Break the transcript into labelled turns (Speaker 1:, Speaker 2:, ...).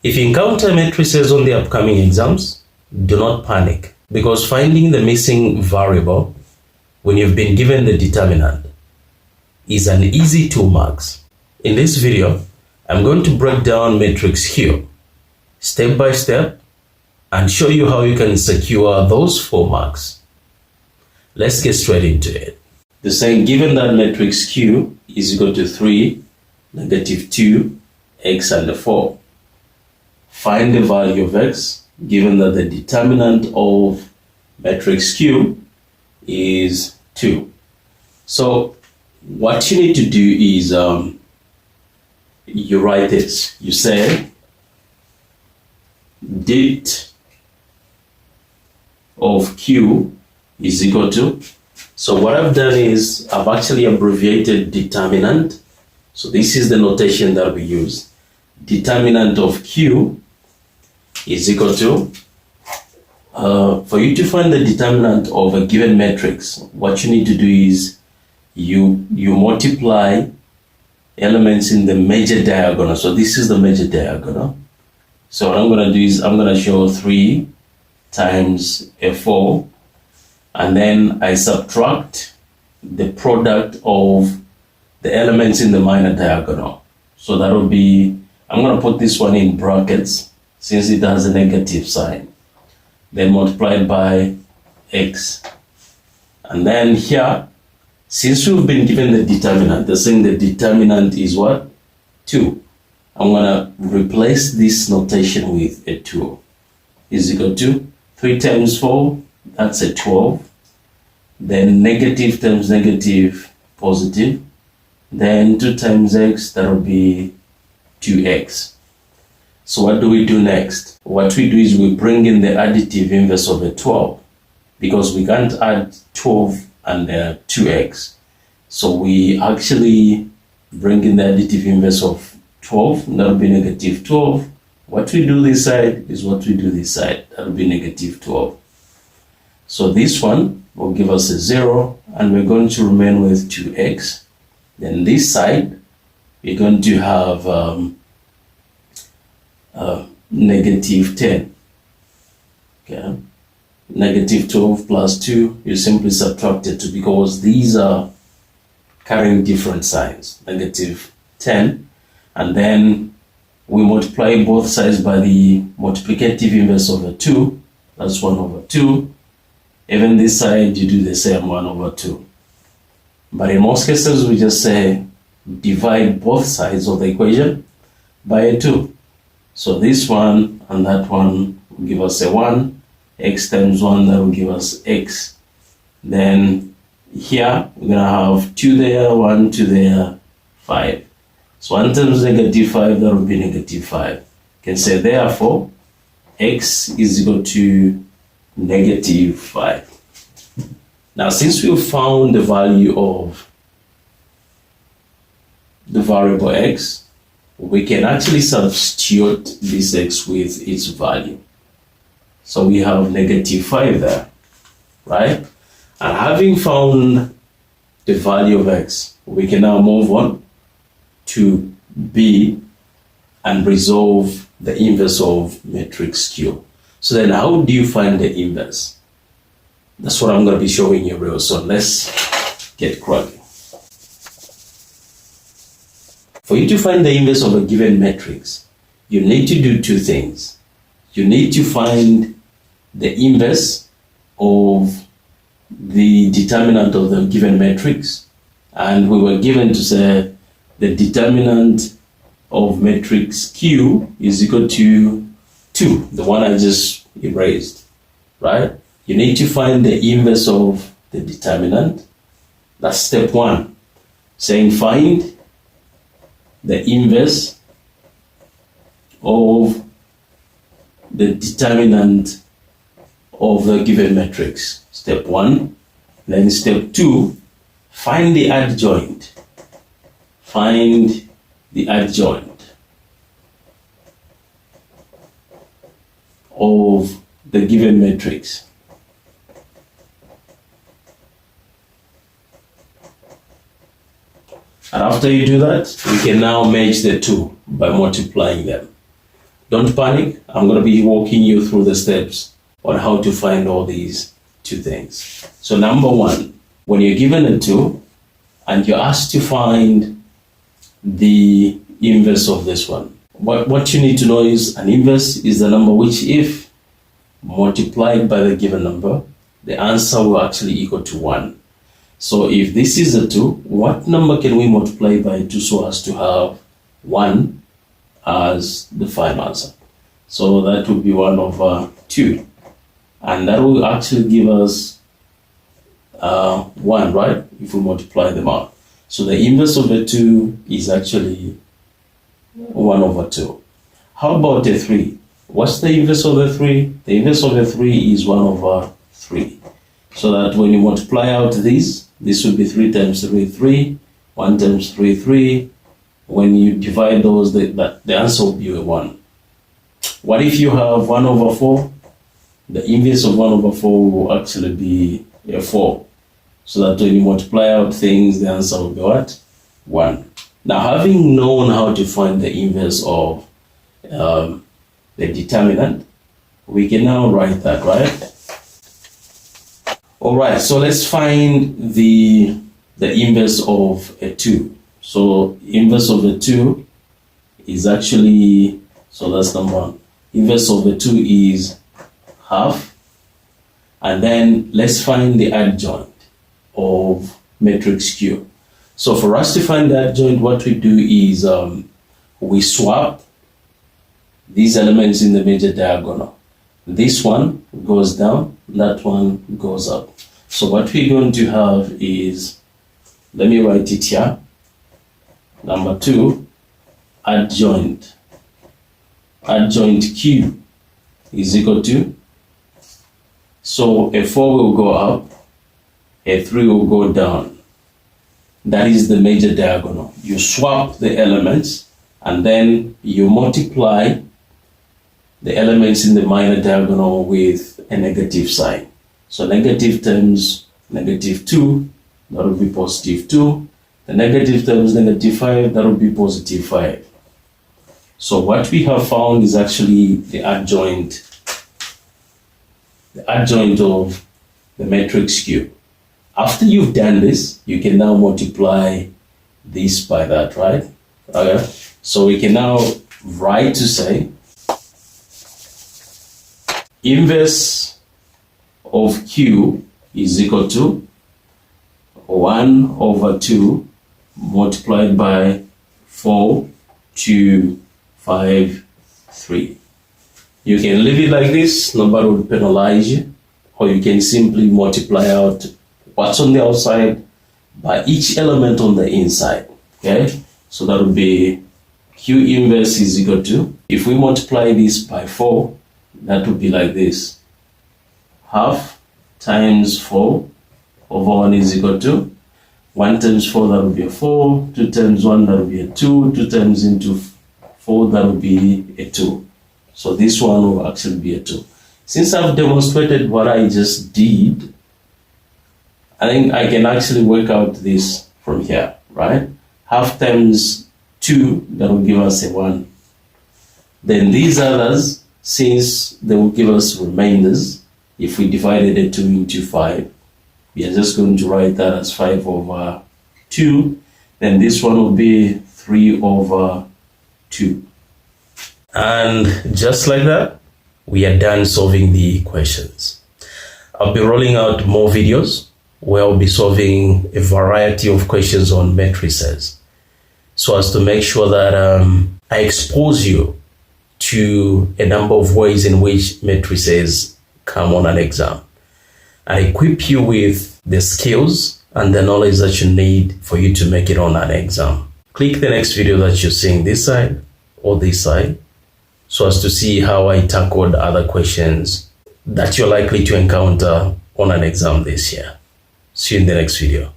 Speaker 1: If you encounter matrices on the upcoming exams, do not panic, because finding the missing variable when you've been given the determinant is an easy 2 marks. In this video, I'm going to break down matrix Q step by step and show you how you can secure those 4 marks. Let's get straight into it. The saying, given that matrix Q is equal to 3, -2, x and 4. Find the value of x given that the determinant of matrix Q is 2. So what you need to do is you write this. You say det of Q is equal to, so what I've done is I've actually abbreviated determinant. So this is the notation that we use. Determinant of Q is equal to, for you to find the determinant of a given matrix, what you need to do is you multiply elements in the major diagonal. So this is the major diagonal. So what I'm going to do is I'm going to show 3 times a 4, and then I subtract the product of the elements in the minor diagonal. So that will be, I'm going to put this one in brackets since it has a negative sign, then multiplied by x. And then here, since we've been given the determinant, they're saying the determinant is what? 2. I'm going to replace this notation with a 2 is equal to 3 times 4, that's a 12. Then negative times negative, positive. Then 2 times x, that will be 2x. So what do we do next? What we do is we bring in the additive inverse of a 12, because we can't add 12 and 2x. So we actually bring in the additive inverse of 12, that will be -12. What we do this side is what we do this side, that will be -12. So this one will give us a 0, and we're going to remain with 2x. Then this side, we're going to have -10. Okay, -12 plus 2, you simply subtract it 2 because these are carrying different signs. -10, and then we multiply both sides by the multiplicative inverse of a 2. That's 1/2. Even this side, you do the same, 1/2. But in most cases, we just say divide both sides of the equation by a 2. So this one and that one will give us a 1. X times 1, that will give us x. Then here, we're going to have 2 there, 1, 2 there, 5. So 1 times -5, that will be -5. You can say, therefore, x is equal to -5. Now, since we've found the value of the variable x, we can actually substitute this x with its value. So we have -5 there, right? And having found the value of x, we can now move on to B and resolve the inverse of matrix Q. So then how do you find the inverse? That's what I'm going to be showing you real soon. Let's get cracking. For you to find the inverse of a given matrix, you need to do 2 things. You need to find the inverse of the determinant of the given matrix. And we were given to say the determinant of matrix Q is equal to 2, the one I just erased, right? You need to find the inverse of the determinant. That's step 1. Saying find the inverse of the determinant of the given matrix. Step 1. Then step 2, find the adjoint. Find the adjoint of the given matrix. And after you do that, we can now merge the two by multiplying them. Don't panic. I'm going to be walking you through the steps on how to find all these two things. So number one, when you're given a 2 and you're asked to find the inverse of this one, what you need to know is an inverse is the number which, if multiplied by the given number, the answer will actually equal to 1. So if this is a 2, what number can we multiply by 2 so as to have 1 as the final answer? So that would be 1 over 2. And that will actually give us 1, right? If we multiply them out. So the inverse of a 2 is actually 1 over 2. How about a 3? What's the inverse of a 3? The inverse of a 3 is 1 over 3. So that when you multiply out this would be 3 times 3, 3. 1 times 3, 3. When you divide those, the answer will be a 1. What if you have 1 over 4? The inverse of 1 over 4 will actually be a 4. So that when you multiply out things, the answer will be what? 1. Now, having known how to find the inverse of the determinant, we can now write that, right? All right, so let's find the inverse of a 2. So inverse of a 2 is actually, so that's number 1. Inverse of a 2 is half. And then let's find the adjoint of matrix Q. So for us to find the adjoint, what we do is we swap these elements in the major diagonal. This one goes down, that one goes up. So what we're going to have is, let me write it here. Number 2, adjoint. Adjoint Q is equal to, so a 4 will go up, a 3 will go down. That is the major diagonal. You swap the elements and then you multiply the elements in the minor diagonal with a negative sign. So negative times negative 2, that will be positive 2. The negative times negative 5, that will be positive 5. So what we have found is actually the adjoint of the matrix Q. After you've done this, you can now multiply this by that, right? Okay. So we can now write to say inverse of Q is equal to 1 over 2 multiplied by 4, 2, 5, 3. You can leave it like this, nobody will penalize you, or you can simply multiply out what's on the outside by each element on the inside. Okay, so that would be Q inverse is equal to, if we multiply this by 4, that would be like this. Half times 4 over 1 is equal to 1 times 4, that would be a 4. 2 times 1, that would be a 2. 2 times into 4, that would be a 2. So this one will actually be a 2. Since I've demonstrated what I just did, I think I can actually work out this from here, right? Half times 2, that will give us a 1. Then these others, since they will give us remainders, if we divided a 2 into 5, we are just going to write that as 5 over 2. Then this one will be 3 over 2. And just like that, we are done solving the questions. I'll be rolling out more videos where I'll be solving a variety of questions on matrices, so as to make sure that I expose you to a number of ways in which matrices come on an exam, and equip you with the skills and the knowledge that you need for you to make it on an exam. Click the next video that you're seeing this side or this side, so as to see how I tackled other questions that you're likely to encounter on an exam this year. See you in the next video.